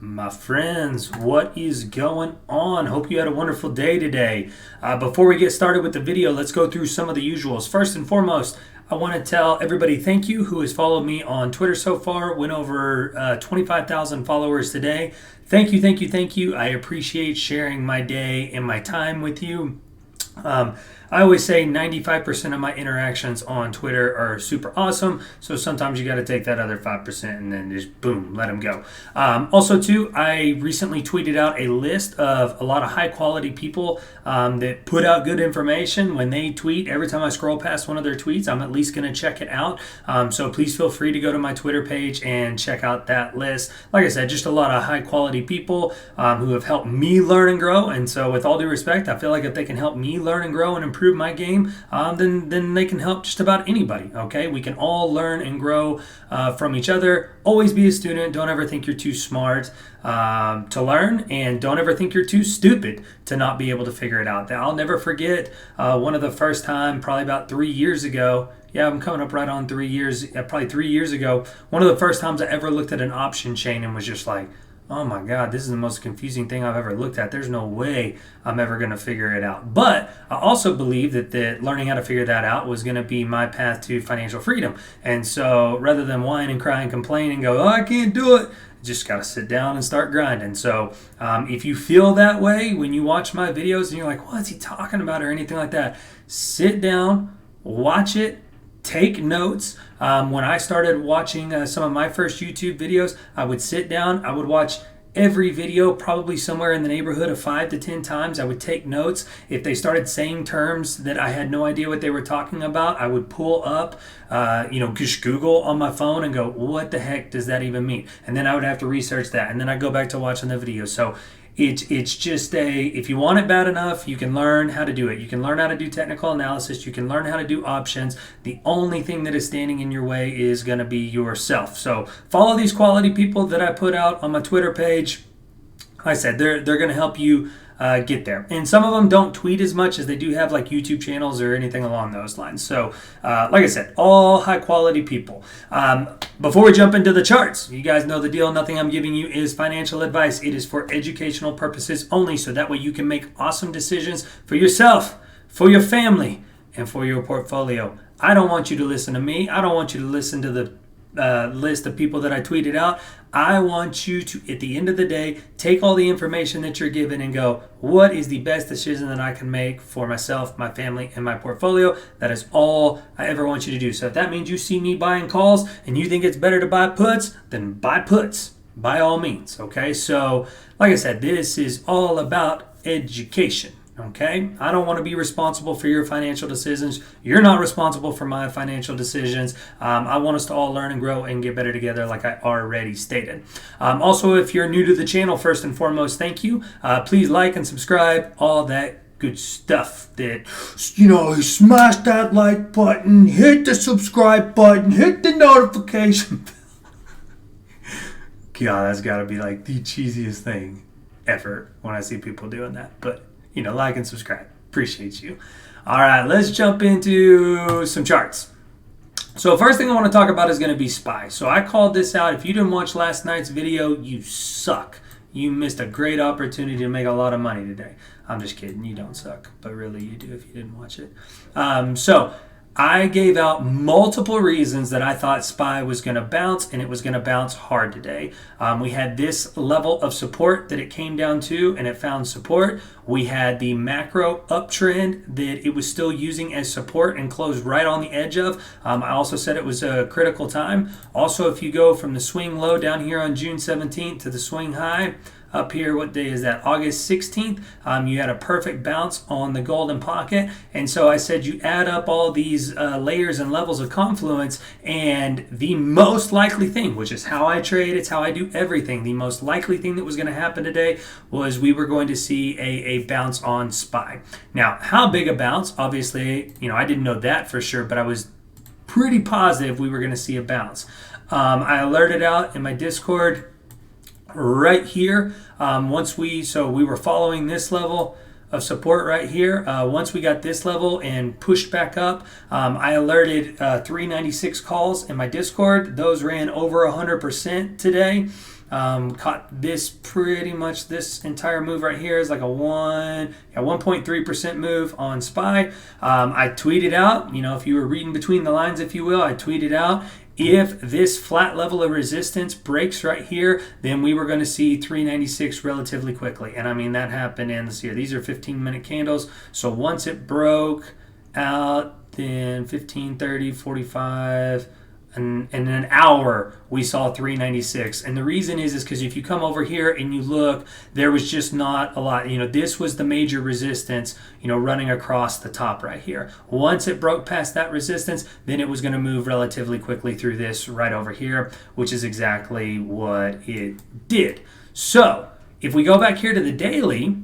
My friends, what is going on? Hope you had a wonderful day today. Before we get started with the video, let's go through some of the usuals. First and foremost, I want to tell everybody thank you who has followed me on Twitter so far. Went over 25,000 followers today. Thank you, thank you, thank you. I appreciate sharing my day and my time with you. I always say 95% of my interactions on Twitter are super awesome. So sometimes you got to take that other 5% and then just boom, let them go. Also, too, I recently tweeted out a list of a lot of high quality people that put out good information. When they tweet, every time I scroll past one of their tweets, I'm at least going to check it out. So please feel free to go to my Twitter page and check out that list. Like I said, just a lot of high quality people who have helped me learn and grow. And so with all due respect, I feel like if they can help me learn and grow and improve my game, then they can help just about anybody. Okay, we can all learn and grow from each other. Always be a student. Don't ever think you're too smart to learn, and don't ever think you're too stupid to not be able to figure it out. I'll never forget one of the first time, probably about 3 years ago. Yeah, I'm coming up right on 3 years. Probably 3 years ago. One of the first times I ever looked at an option chain and was just like, oh my God, this is the most confusing thing I've ever looked at. There's no way I'm ever going to figure it out. But I also believe that learning how to figure that out was going to be my path to financial freedom. And so rather than whine and cry and complain and go, oh, I can't do it, just got to sit down and start grinding. So if you feel that way when you watch my videos and you're like, what's he talking about or anything like that, sit down, watch it, take notes. When I started watching some of my first YouTube videos, I would sit down, I would watch every video probably somewhere in the neighborhood of 5 to 10 times. I would take notes. If they started saying terms that I had no idea what they were talking about, I would pull up, just Google on my phone and go, what the heck does that even mean? And then I would have to research that. And then I'd go back to watching the video. So it's just if you want it bad enough, you can learn how to do it. You can learn how to do technical analysis. You can learn how to do options. The only thing that is standing in your way is going to be yourself. So follow these quality people that I put out on my Twitter page. Like I said, they're going to help you get there. And some of them don't tweet as much as they do have like YouTube channels or anything along those lines. So like I said, all high quality people. Before we jump into the charts, you guys know the deal. Nothing I'm giving you is financial advice. It is for educational purposes only. So that way you can make awesome decisions for yourself, for your family, and for your portfolio. I don't want you to listen to me. I don't want you to listen to the list of people that I tweeted out. I want you to, at the end of the day, take all the information that you're given and go, what is the best decision that I can make for myself, my family, and my portfolio? That is all I ever want you to do. So if that means you see me buying calls and you think it's better to buy puts, then buy puts by all means. Okay, so like I said, this is all about education. Okay, I don't want to be responsible for your financial decisions. You're not responsible for my financial decisions. I want us to all learn and grow and get better together, like I already stated. Also, if you're new to the channel, first and foremost, thank you. Please like and subscribe, all that good stuff. Smash that like button, hit the subscribe button, hit the notification bell. God, that's got to be like the cheesiest thing ever when I see people doing that. But like and subscribe. Appreciate you. All right, let's jump into some charts. So first thing I want to talk about is going to be SPY. So I called this out. If you didn't watch last night's video, you suck. You missed a great opportunity to make a lot of money today. I'm just kidding. You don't suck. But really, you do if you didn't watch it. So I gave out multiple reasons that I thought SPY was going to bounce, and it was going to bounce hard today. We had this level of support that it came down to, and it found support. We had the macro uptrend that it was still using as support and closed right on the edge of. I also said it was a critical time. Also, if you go from the swing low down here on June 17th to the swing high, up here, what day is that? August 16th. You had a perfect bounce on the golden pocket. And so I said you add up all these layers and levels of confluence, and the most likely thing, which is how I trade, it's how I do everything, the most likely thing that was going to happen today was we were going to see a bounce on SPY. Now, how big a bounce? Obviously, I didn't know that for sure, but I was pretty positive we were going to see a bounce. I alerted out in my Discord right here. We were following this level of support right here. Once we got this level and pushed back up, I alerted 396 calls in my Discord. Those ran over 100% today. Caught this pretty much, this entire move right here is like a 1.3% move on SPY. I tweeted out, if you were reading between the lines, if you will, I tweeted out, if this flat level of resistance breaks right here, then we were going to see 396 relatively quickly. And I mean, that happened in this here. These are 15-minute candles. So once it broke out, then 15, 30, 45, and in an hour, we saw 396. And the reason is because if you come over here and you look, there was just not a lot. This was the major resistance, running across the top right here. Once it broke past that resistance, then it was going to move relatively quickly through this right over here, which is exactly what it did. So if we go back here to the daily,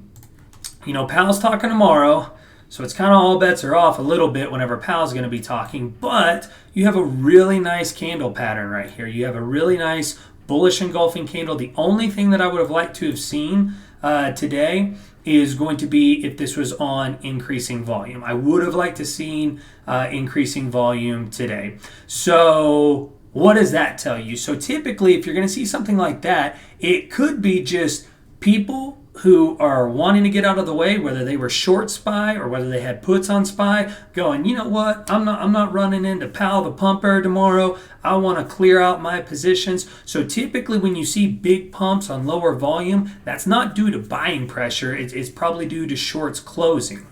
Powell's talking tomorrow. So it's kind of all bets are off a little bit whenever Powell's going to be talking, but you have a really nice candle pattern right here. You have a really nice bullish engulfing candle. The only thing that I would have liked to have seen today is going to be if this was on increasing volume. I would have liked to seen increasing volume today. So what does that tell you? So typically, if you're going to see something like that, it could be just people who are wanting to get out of the way, whether they were short SPY or whether they had puts on SPY, going, you know what, I'm not running into Powell the pumper tomorrow. I want to clear out my positions. So typically when you see big pumps on lower volume, that's not due to buying pressure. It's probably due to shorts closing.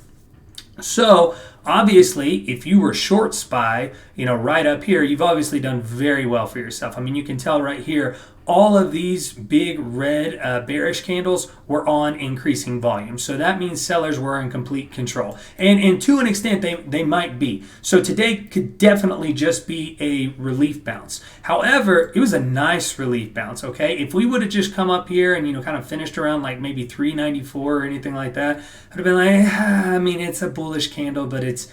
So obviously, if you were short SPY, right up here, you've obviously done very well for yourself. I mean, you can tell right here, all of these big red bearish candles were on increasing volume. So that means sellers were in complete control. And to an extent, they might be. So today could definitely just be a relief bounce. However, it was a nice relief bounce, okay? If we would have just come up here and, kind of finished around like maybe 394 or anything like that, I'd have been like, it's a bullish candle, but it's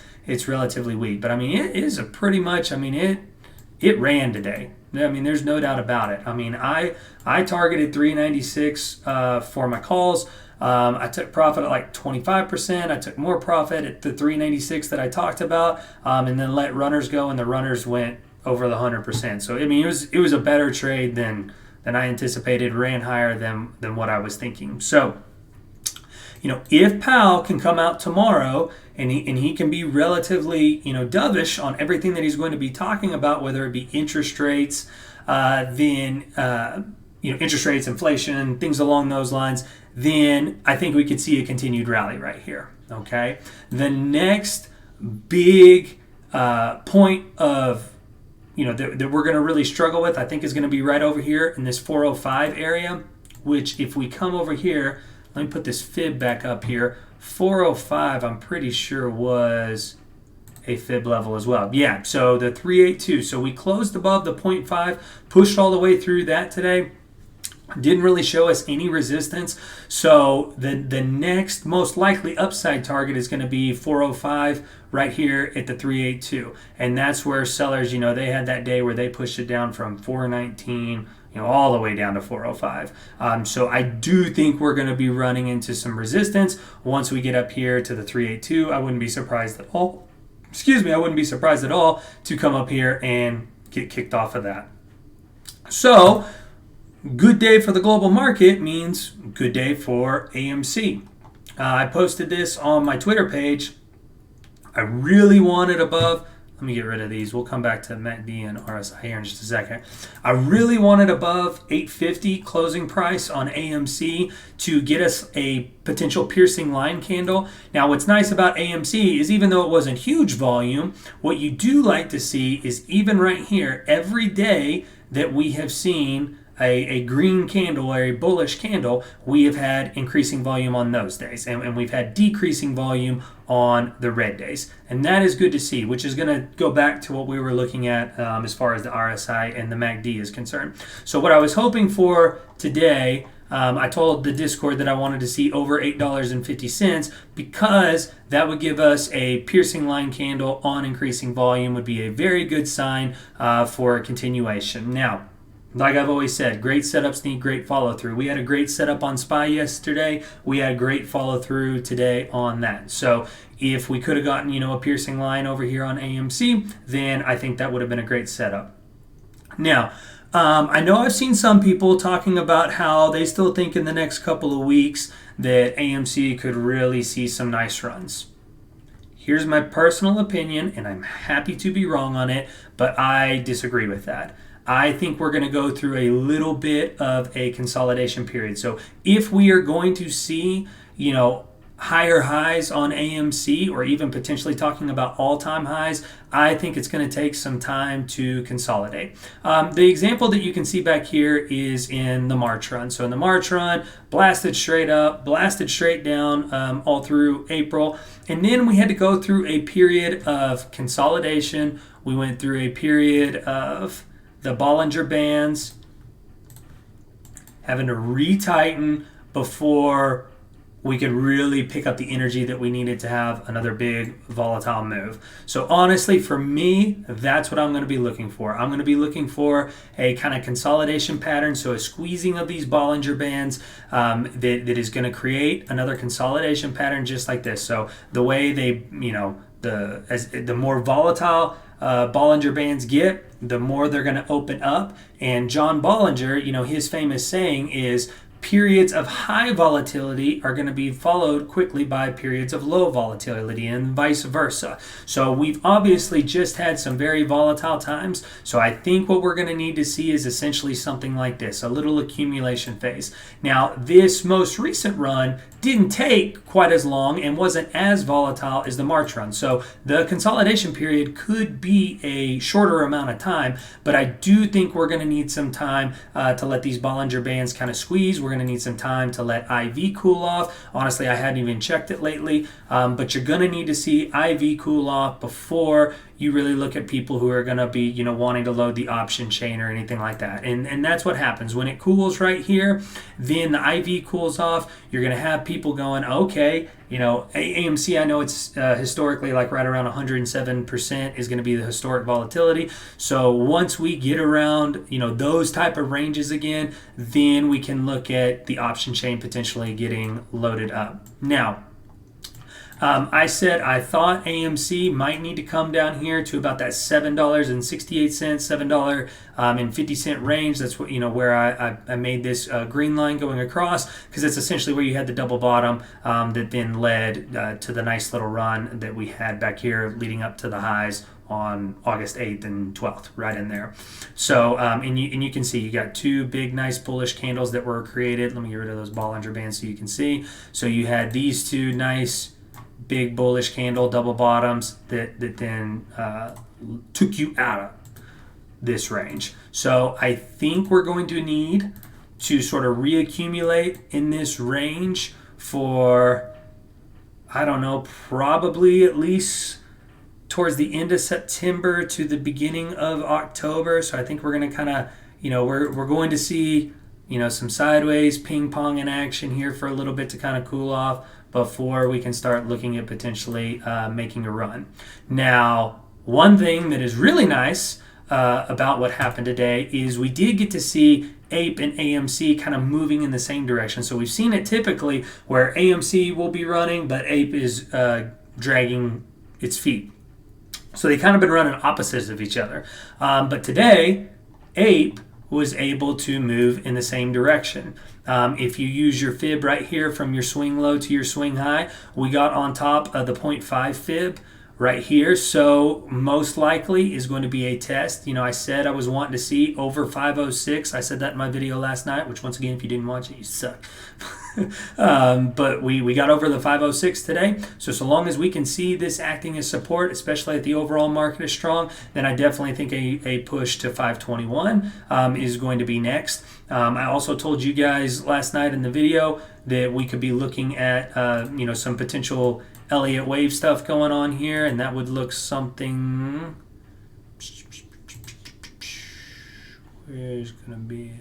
relatively weak. But I mean, it is a pretty much, it ran today. There's no doubt about it. I targeted 396 for my calls. I took profit at like 25%. I took more profit at the 396 that I talked about, and then let runners go, and the runners went over the 100%. So it was a better trade than I anticipated. Ran higher than what I was thinking. So if Powell can come out tomorrow and he can be relatively, dovish on everything that he's going to be talking about, whether it be interest rates, interest rates, inflation, things along those lines, then I think we could see a continued rally right here. Okay. The next big point of that we're going to really struggle with, I think, is going to be right over here in this 405 area, which if we come over here, let me put this fib back up here. 405, I'm pretty sure was a fib level as well. Yeah, so the 382. So we closed above the 0.5, pushed all the way through that today. Didn't really show us any resistance. So the next most likely upside target is going to be 405 right here at the 382. And that's where sellers, they had that day where they pushed it down from 419 all the way down to 405. So I do think we're going to be running into some resistance once we get up here to the 382. I wouldn't be surprised at all. I wouldn't be surprised at all to come up here and get kicked off of that. So good day for the global market means good day for AMC. I posted this on my Twitter page. I really wanted above. Let me get rid of these. We'll come back to MACD and RSI here in just a second. I really wanted above 850 closing price on AMC to get us a potential piercing line candle. Now, what's nice about AMC is even though it wasn't huge volume, what you do like to see is even right here, every day that we have seen a green candle or a bullish candle, we have had increasing volume on those days. And we've had decreasing volume on the red days. And that is good to see, which is going to go back to what we were looking at as far as the RSI and the MACD is concerned. So what I was hoping for today, I told the Discord that I wanted to see over $8.50 because that would give us a piercing line candle on increasing volume, would be a very good sign for a continuation. Now, like I've always said, great setups need great follow-through. We had a great setup on SPY yesterday. We had great follow-through today on that. So if we could have gotten, a piercing line over here on AMC, then I think that would have been a great setup. Now, I know I've seen some people talking about how they still think in the next couple of weeks that AMC could really see some nice runs. Here's my personal opinion, and I'm happy to be wrong on it, but I disagree with that. I think we're going to go through a little bit of a consolidation period. So if we are going to see, higher highs on AMC, or even potentially talking about all-time highs, I think it's going to take some time to consolidate. The example that you can see back here is in the March run. So in the March run, blasted straight up, blasted straight down all through April. And then we had to go through a period of consolidation. We went through a period of the Bollinger Bands having to retighten before we could really pick up the energy that we needed to have another big volatile move. So honestly, for me, that's what I'm going to be looking for. I'm going to be looking for a kind of consolidation pattern, so a squeezing of these Bollinger Bands that is going to create another consolidation pattern just like this. So the way they, the more volatile Bollinger Bands get, the more they're going to open up. And John Bollinger, his famous saying is, periods of high volatility are going to be followed quickly by periods of low volatility, and vice versa. So we've obviously just had some very volatile times. So I think what we're going to need to see is essentially something like this, a little accumulation phase. Now, this most recent run didn't take quite as long and wasn't as volatile as the March run. So the consolidation period could be a shorter amount of time, but I do think we're going to need some time to let these Bollinger Bands kind of squeeze. We're going to need some time to let IV cool off. Honestly, I hadn't even checked it lately, but you're going to need to see IV cool off before you really look at people who are going to be, wanting to load the option chain or anything like that. And that's what happens. When it cools right here, then the IV cools off. You're going to have people going, okay, AMC, I know it's historically like right around 107% is going to be the historic volatility. So once we get around, those type of ranges again, then we can look at the option chain potentially getting loaded up. Now, I said I thought AMC might need to come down here to about that $7.68, $7.50 range. That's what where I made this green line going across, because it's essentially where you had the double bottom that then led to the nice little run that we had back here leading up to the highs on August 8th and 12th, right in there. So, and you can see you got two big, nice bullish candles that were created. Let me get rid of those Bollinger Bands so you can see. So you had these two nice big bullish candle double bottoms that then took you out of this range. So I think we're going to need to sort of reaccumulate in this range for, I don't know, probably at least towards the end of September to the beginning of October. So I think we're going to kind of, we're going to see, some sideways ping pong in action here for a little bit to kind of cool off before we can start looking at potentially making a run. Now, one thing that is really nice about what happened today is we did get to see APE and AMC kind of moving in the same direction. So we've seen it typically where AMC will be running, but APE is dragging its feet. So they kind of been running opposites of each other. But today, APE was able to move in the same direction. If you use your fib right here from your swing low to your swing high, we got on top of the 0.5 fib right here. So most likely is going to be a test. I said I was wanting to see over 506. I said that in my video last night, which once again, if you didn't watch it, you suck. But we got over the 506 today. So long as we can see this acting as support, especially if the overall market is strong, then I definitely think a push to 521 is going to be next. I also told you guys last night in the video that we could be looking at some potential Elliott wave stuff going on here, and that would look something. Where's gonna be?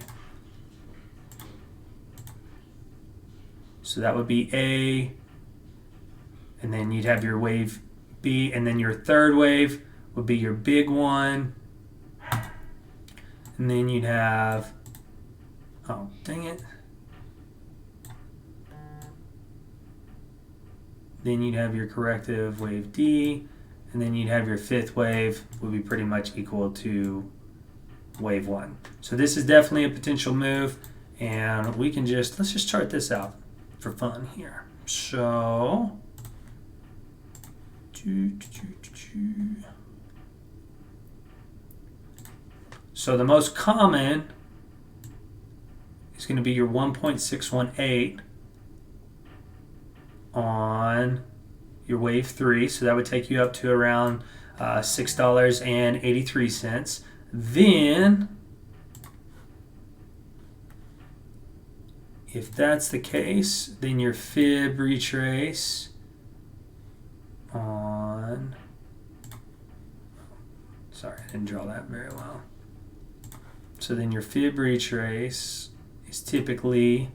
So that would be A, and then you'd have your wave B, and then your third wave would be your big one, and then you'd have. Oh, dang it. Then you'd have your corrective wave D, and then you'd have your fifth wave would be pretty much equal to wave 1. So this is definitely a potential move, and we can let's just chart this out for fun here. So the most common is going to be your 1.618 on your wave 3. So that would take you up to around $6.83. Then, if that's the case, then your fib retrace on, sorry, I didn't draw that very well. So then your fib retrace is typically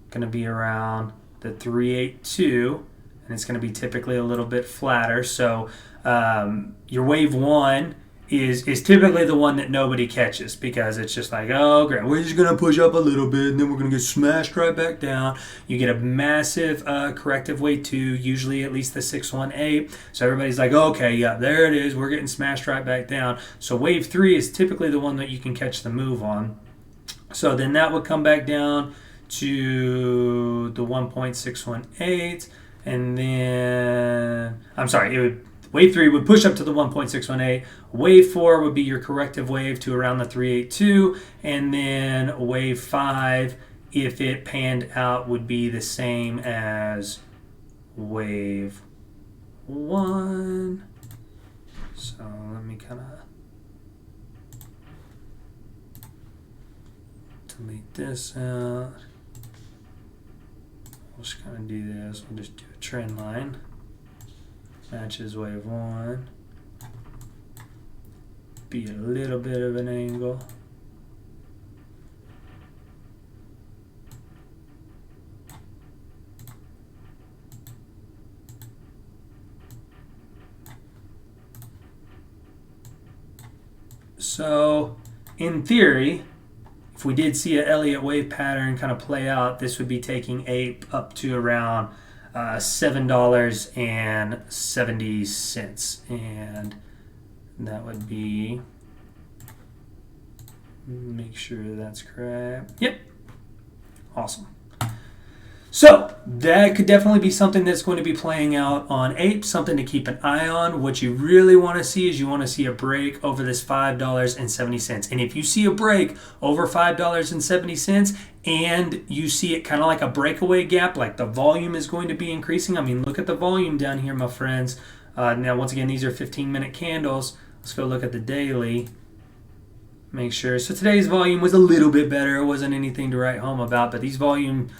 going to be around the 382, and it's going to be typically a little bit flatter. So your wave 1 is typically the one that nobody catches, because it's just like, oh great, we're just going to push up a little bit and then we're going to get smashed right back down. You get a massive corrective wave 2, usually at least the 618. So everybody's like, okay, yeah, there it is, we're getting smashed right back down. So wave 3 is typically the one that you can catch the move on. So then that would come back down to the 1.618, and then wave 3 would push up to the 1.618. Wave 4 would be your corrective wave to around the 382. And then wave 5, if it panned out, would be the same as wave 1. So let me kind of delete this out. We'll just kind of do this. We'll just do a trend line. Matches wave 1. Be a little bit of an angle. So, in theory, if we did see an Elliott wave pattern kind of play out, this would be taking APE up to around $7.70, and that would be, make sure that's correct. Yep. Awesome. So that could definitely be something that's going to be playing out on APE, something to keep an eye on. What you really want to see is you want to see a break over this $5.70. And if you see a break over $5.70 and you see it kind of like a breakaway gap, like the volume is going to be increasing. I mean, look at the volume down here, my friends. Now, once again, these are 15-minute candles. Let's go look at the daily. Make sure. So today's volume was a little bit better. It wasn't anything to write home about, but these volume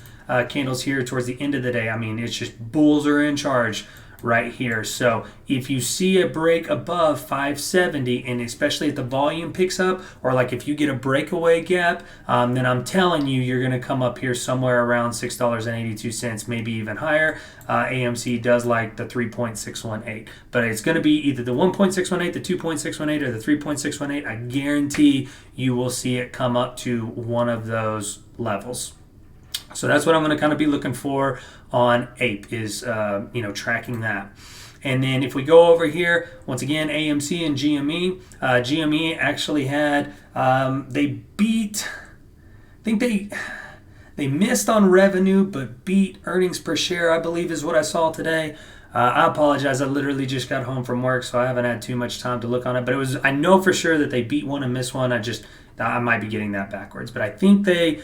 candles here towards the end of the day, I mean, it's just bulls are in charge right here. So if you see a break above 570, and especially if the volume picks up, or like if you get a breakaway gap, then I'm telling you, you're going to come up here somewhere around $6.82, maybe even higher. AMC does like the 3.618, but it's going to be either the 1.618, the 2.618, or the 3.618. I guarantee you will see it come up to one of those levels. So that's what I'm going to kind of be looking for on APE, is tracking that. And then if we go over here, once again, AMC and GME. GME actually had, they beat, I think they missed on revenue, but beat earnings per share, I believe is what I saw today. I apologize, I literally just got home from work, so I haven't had too much time to look on it. But I know for sure that they beat one and missed one. I might be getting that backwards, but I think they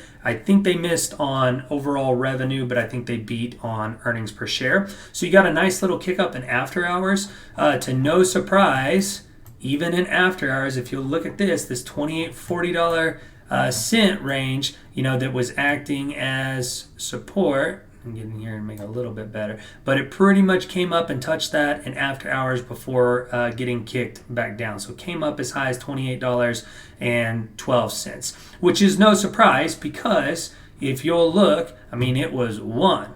missed on overall revenue, but I think they beat on earnings per share. So you got a nice little kick up in after hours. To no surprise, even in after hours, if you look at this $28, $40 cent range, that was acting as support. I'm getting here and make it a little bit better, but it pretty much came up and touched that in after hours before getting kicked back down. So it came up as high as $28.12, which is no surprise, because if you'll look, I mean, it was 1,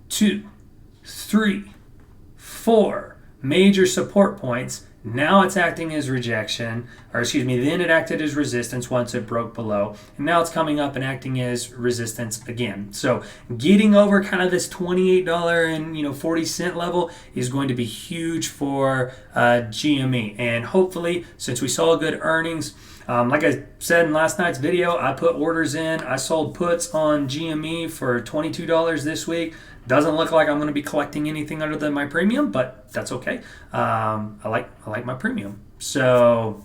2, 3, 4 major support points. Now it's acting as rejection, then it acted as resistance once it broke below, and now it's coming up and acting as resistance again. So getting over kind of this $28.40 level is going to be huge for GME, and hopefully, since we saw good earnings, Like I said in last night's video, I put orders in. I sold puts on GME for $22 this week. Doesn't look like I'm going to be collecting anything other than my premium, but that's okay. I like my premium. So,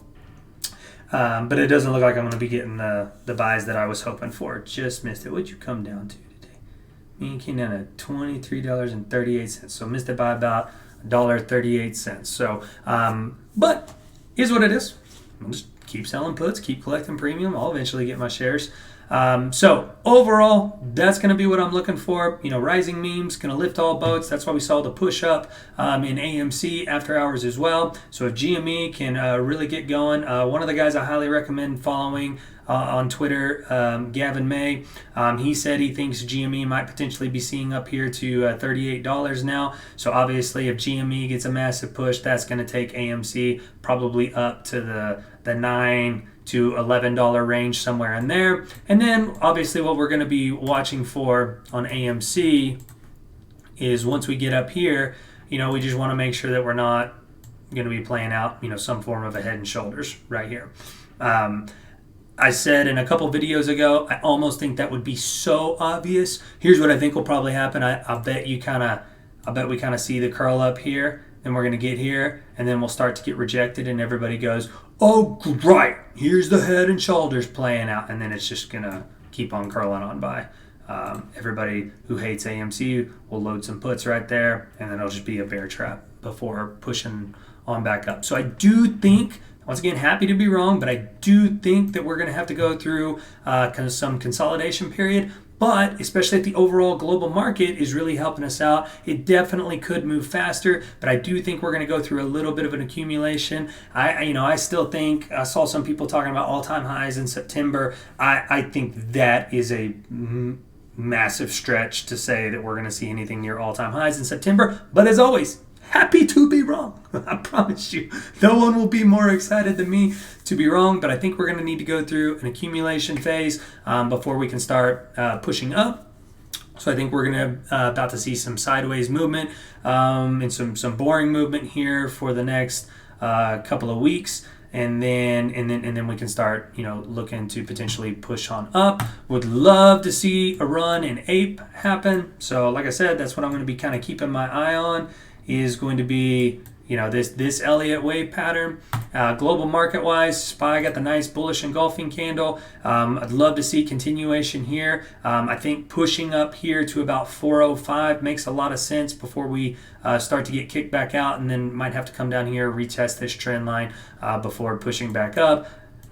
but it doesn't look like I'm going to be getting the buys that I was hoping for. Just missed it. What'd you come down to today? Me came down at $23.38. So missed it by about $1.38. So, but is what it is. I'll just keep selling puts, keep collecting premium. I'll eventually get my shares. So overall, that's going to be what I'm looking for. Rising memes, going to lift all boats. That's why we saw the push up in AMC after hours as well. So if GME can really get going, one of the guys I highly recommend following on Twitter, Gavin May, he said he thinks GME might potentially be seeing up here to $38 now. So obviously if GME gets a massive push, that's going to take AMC probably up to the $9 to $11 range, somewhere in there. And then obviously what we're going to be watching for on AMC is once we get up here, we just want to make sure that we're not going to be playing out, some form of a head and shoulders right here. I said in a couple videos ago, I almost think that would be so obvious. Here's what I think will probably happen. I bet we kind of see the curl up here, then we're going to get here, and then we'll start to get rejected, and everybody goes, oh, right, here's the head and shoulders playing out, and then it's just going to keep on curling on by. Everybody who hates AMC will load some puts right there, and then it'll just be a bear trap before pushing on back up. So I do think, once again, happy to be wrong, but I do think that we're going to have to go through some consolidation period. But especially at the overall global market is really helping us out. It definitely could move faster, but I do think we're going to go through a little bit of an accumulation. I still think, I saw some people talking about all-time highs in September. I think that is a massive stretch to say that we're going to see anything near all-time highs in September. But as always, happy to be wrong. I promise you, no one will be more excited than me to be wrong, but I think we're going to need to go through an accumulation phase before we can start pushing up. So I think we're going to about to see some sideways movement and some boring movement here for the next couple of weeks. And then we can start, looking to potentially push on up. Would love to see a run in APE happen. So like I said, that's what I'm going to be kind of keeping my eye on, is going to be, this Elliott wave pattern. Global market wise, SPY got the nice bullish engulfing candle. I'd love to see continuation here. I think pushing up here to about 405 makes a lot of sense before we start to get kicked back out, and then might have to come down here, retest this trend line before pushing back up.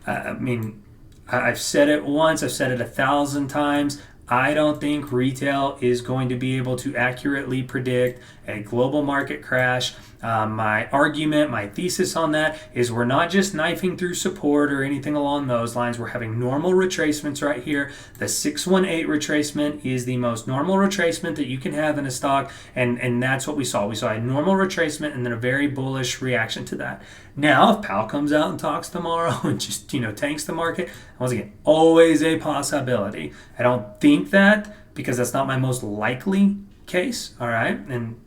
I've said it once, I've said it 1,000 times. I don't think retail is going to be able to accurately predict a global market crash. My argument, my thesis on that is we're not just knifing through support or anything along those lines. We're having normal retracements right here. The 618 retracement is the most normal retracement that you can have in a stock, and that's what we saw. We saw a normal retracement and then a very bullish reaction to that. Now, if Powell comes out and talks tomorrow and just, tanks the market, once again, always a possibility. I don't think that, because that's not my most likely case, all right? And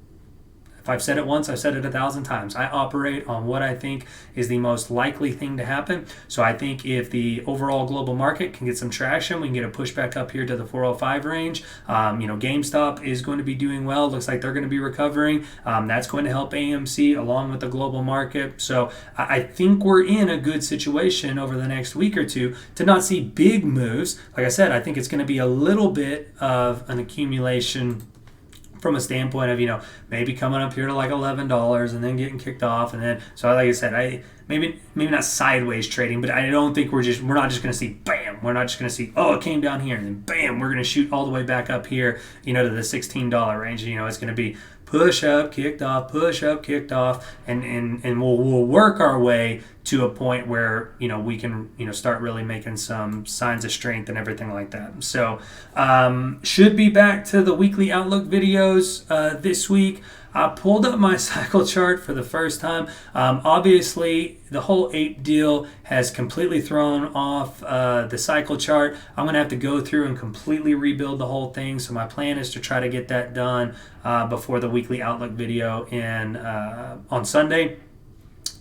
if I've said it once, I've said it 1,000 times. I operate on what I think is the most likely thing to happen. So I think if the overall global market can get some traction, we can get a push back up here to the 405 range. GameStop is going to be doing well. Looks like they're going to be recovering. That's going to help AMC along with the global market. So I think we're in a good situation over the next week or two to not see big moves. Like I said, I think it's going to be a little bit of an accumulation from a standpoint of, maybe coming up here to like $11 and then getting kicked off. And then, so like I said, maybe not sideways trading, but I don't think we're not just going to see bam. We're not just going to see, it came down here and then bam, we're going to shoot all the way back up here, to the $16 range. It's going to be push up, kicked off, push up, kicked off, and we'll work our way to a point where we can start really making some signs of strength and everything like that. So should be back to the weekly outlook videos this week. I pulled up my cycle chart for the first time. Obviously, the whole ape deal has completely thrown off the cycle chart. I'm going to have to go through and completely rebuild the whole thing. So my plan is to try to get that done before the weekly outlook video on Sunday.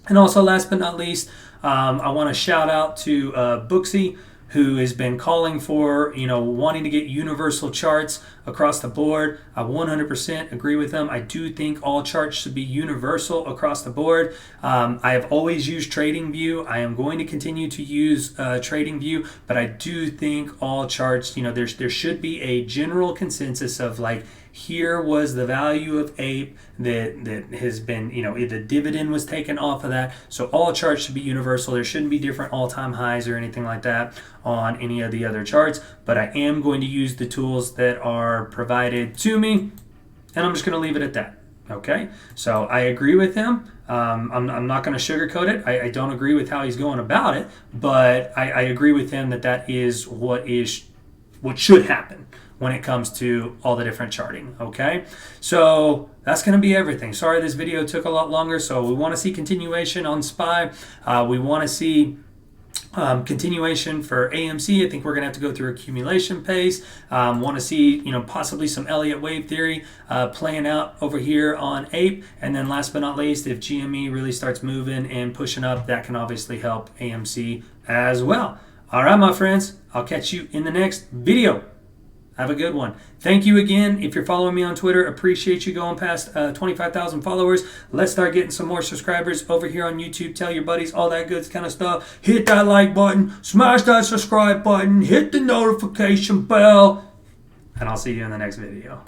And also, last but not least, I want to shout out to Booksy, who has been calling for, wanting to get universal charts across the board. I 100% agree with them. I do think all charts should be universal across the board. I have always used TradingView. I am going to continue to use TradingView, but I do think all charts, there should be a general consensus of like, here was the value of APE that has been, the dividend was taken off of that. So all charts should be universal. There shouldn't be different all-time highs or anything like that on any of the other charts. But I am going to use the tools that are provided to me, and I'm just going to leave it at that. Okay, so I agree with him. I'm not going to sugarcoat it. I don't agree with how he's going about it, but I agree with him that is what should happen when it comes to all the different charting. Okay, so that's going to be everything. Sorry this video took a lot longer. So we want to see continuation on SPY. We want to see continuation for AMC. I think we're going to have to go through accumulation pace. Want to see, possibly some Elliott wave theory playing out over here on APE. And then last but not least, if GME really starts moving and pushing up, that can obviously help AMC as well. All right, my friends, I'll catch you in the next video. Have a good one. Thank you again. If you're following me on Twitter, appreciate you going past 25,000 followers. Let's start getting some more subscribers over here on YouTube. Tell your buddies, all that good kind of stuff. Hit that like button, smash that subscribe button, hit the notification bell, and I'll see you in the next video.